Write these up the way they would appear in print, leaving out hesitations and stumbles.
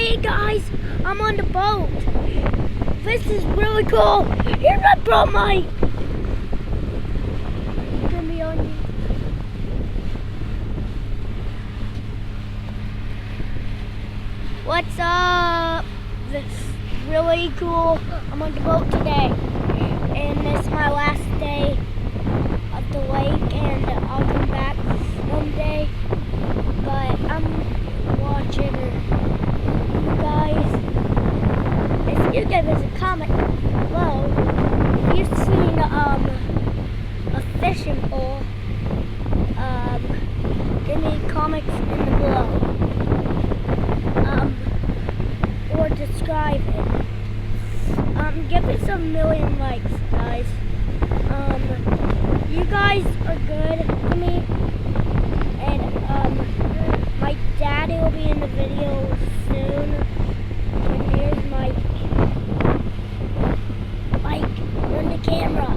Hey guys, I'm on the boat. This is really cool. Here's my bro Mike. He's gonna be on you. What's up? This is really cool. I'm on the boat today. And this is my last day of the lake, and I'll come back someday. But I'm watching you guys. If you give us a comment below, if you've seen a fishing pole, give me comments in the below. Or describe it. Give us a million likes, guys. You guys are good to me, and my daddy will be in the video soon. And here's Mike. Mike, turn the camera.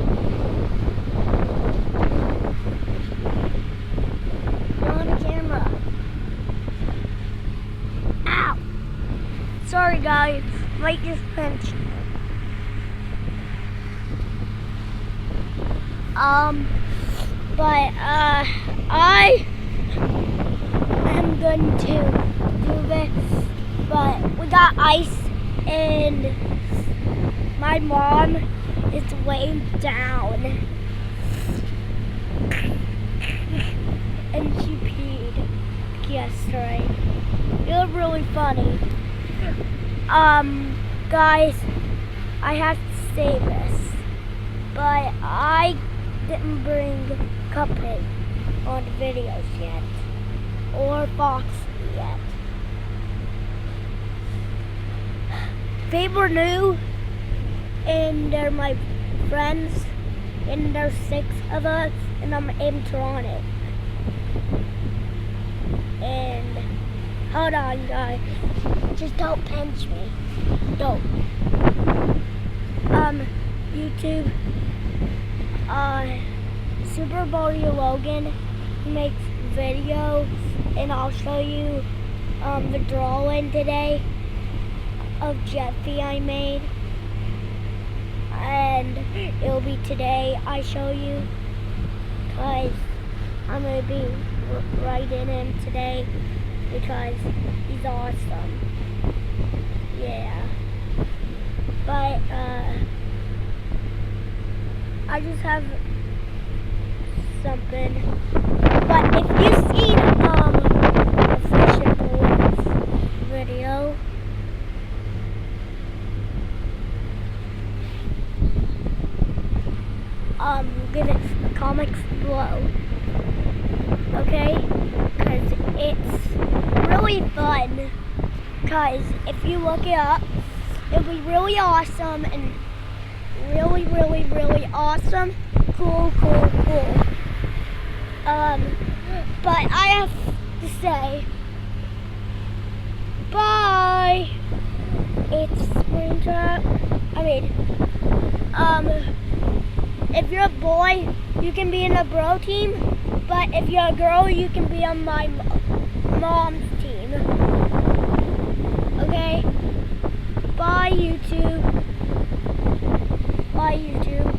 You're on the camera. Ow! Sorry, guys. Mike just pinched. But I am going to do this, but we got ice and my mom is way down and she peed yesterday. It was really funny. Guys, I have to say this, but I didn't bring Cuphead on the videos yet, or Foxy yet. They were new, and they're my friends, and there's 6 of us, and I'm animatronic. And hold on, guys, just don't pinch me. Don't. YouTube. Super Mario Logan makes videos, and I'll show you the drawing today of Jeffy I made, and it'll be today I show you, because I'm going to be writing him today because he's awesome. Yeah, but I just have something. But if you've seen a fishing pole video, give it comments below, okay? Because it's really fun. Because if you look it up, it'll be really awesome and really, really, really awesome. Cool. But I have to say, bye. It's Springtrap. If you're a boy, you can be in a bro team. But if you're a girl, you can be on my mom's team. Okay? Bye, YouTube. Bye, YouTube.